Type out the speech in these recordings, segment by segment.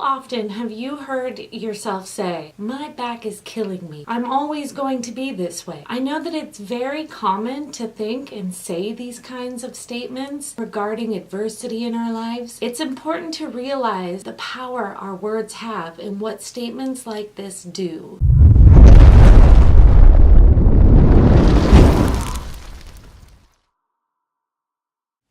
often have you heard yourself say, "My back is killing me. I'm always going to be this way"? I know that it's very common to think and say these kinds of statements regarding adversity in our lives. It's important to realize the power our words have and what statements like this do.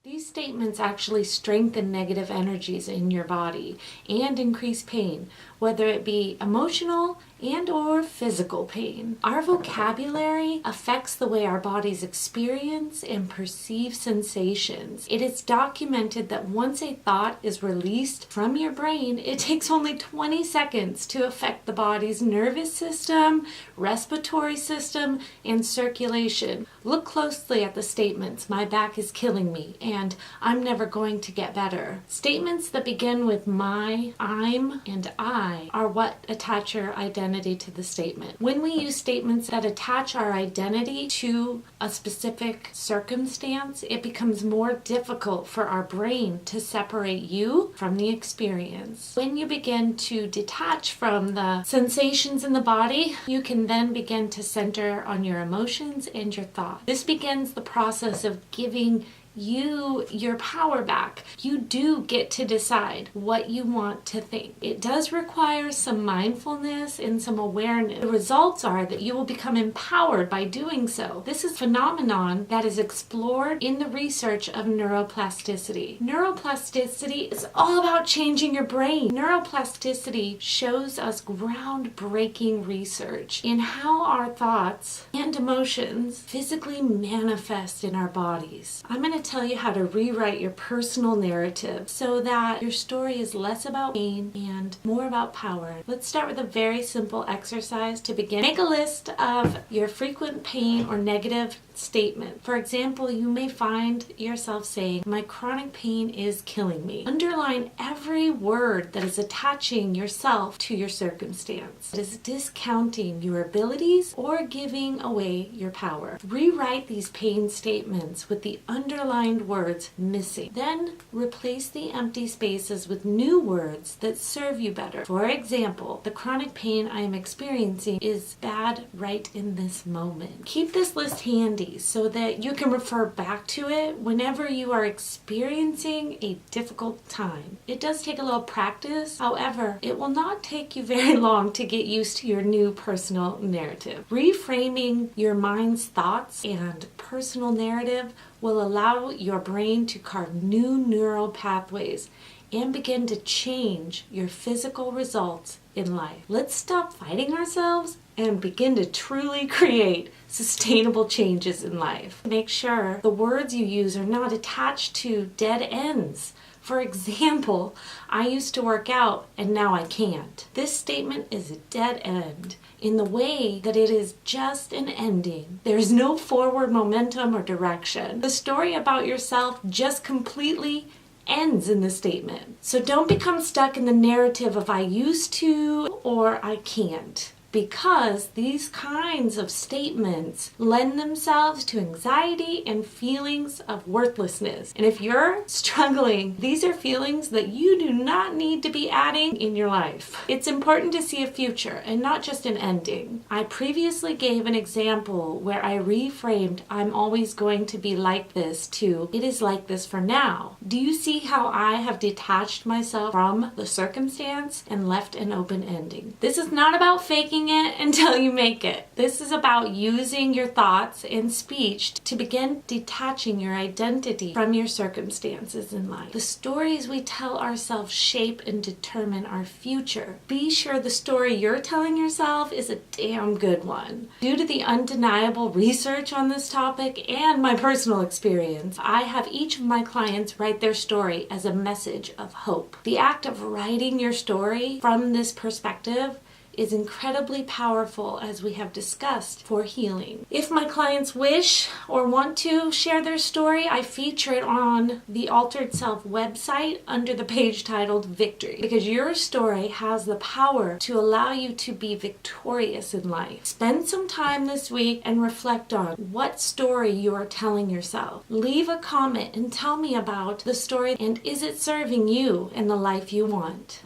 These statements actually strengthen negative energies in your body and increase pain, whether it be emotional and or physical pain. Our vocabulary affects the way our bodies experience and perceive sensations. It is documented that once a thought is released from your brain, it takes only 20 seconds to affect the body's nervous system, respiratory system, and circulation. Look closely at the statements, "My back is killing me," and "I'm never going to get better." Statements that begin with my, I'm, and I are what attach your identity to the statement. When we use statements that attach our identity to a specific circumstance, it becomes more difficult for our brain to separate you from the experience. When you begin to detach from the sensations in the body, you can then begin to center on your emotions and your thoughts. This begins the process of giving you your power back. You do get to decide what you want to think. It does require some mindfulness and some awareness. The results are that you will become empowered by doing so. This is a phenomenon that is explored in the research of neuroplasticity. Neuroplasticity is all about changing your brain. Neuroplasticity shows us groundbreaking research in how our thoughts and emotions physically manifest in our bodies. I'm going to tell you how to rewrite your personal narrative so that your story is less about pain and more about power. Let's start with a very simple exercise to begin. Make a list of your frequent pain or negative statement. For example, you may find yourself saying, "My chronic pain is killing me." Underline every word that is attaching yourself to your circumstance. It is discounting your abilities or giving away your power. Rewrite these pain statements with the underlined words missing. Then replace the empty spaces with new words that serve you better. For example, "The chronic pain I am experiencing is bad right in this moment." Keep this list handy so that you can refer back to it whenever you are experiencing a difficult time. It does take a little practice. However, it will not take you very long to get used to your new personal narrative. Reframing your mind's thoughts and personal narrative will allow your brain to carve new neural pathways and begin to change your physical results in life. Let's stop fighting ourselves and begin to truly create sustainable changes in life. Make sure the words you use are not attached to dead ends. For example, "I used to work out and now I can't." This statement is a dead end in the way that it is just an ending. There's no forward momentum or direction. The story about yourself just completely ends in the statement. So don't become stuck in the narrative of "I used to" or "I can't," because these kinds of statements lend themselves to anxiety and feelings of worthlessness. And if you're struggling, these are feelings that you do not need to be adding in your life. It's important to see a future and not just an ending. I previously gave an example where I reframed "I'm always going to be like this" to "It is like this for now." Do you see how I have detached myself from the circumstance and left an open ending? This is not about faking it until you make it. This is about using your thoughts and speech to begin detaching your identity from your circumstances in life. The stories we tell ourselves shape and determine our future. Be sure the story you're telling yourself is a damn good one. Due to the undeniable research on this topic and my personal experience, I have each of my clients write their story as a message of hope. The act of writing your story from this perspective is incredibly powerful, as we have discussed, for healing. If my clients wish or want to share their story, I feature it on the Altered Self website under the page titled Victory, because your story has the power to allow you to be victorious in life. Spend some time this week and reflect on what story you are telling yourself. Leave a comment and tell me about the story, and is it serving you in the life you want?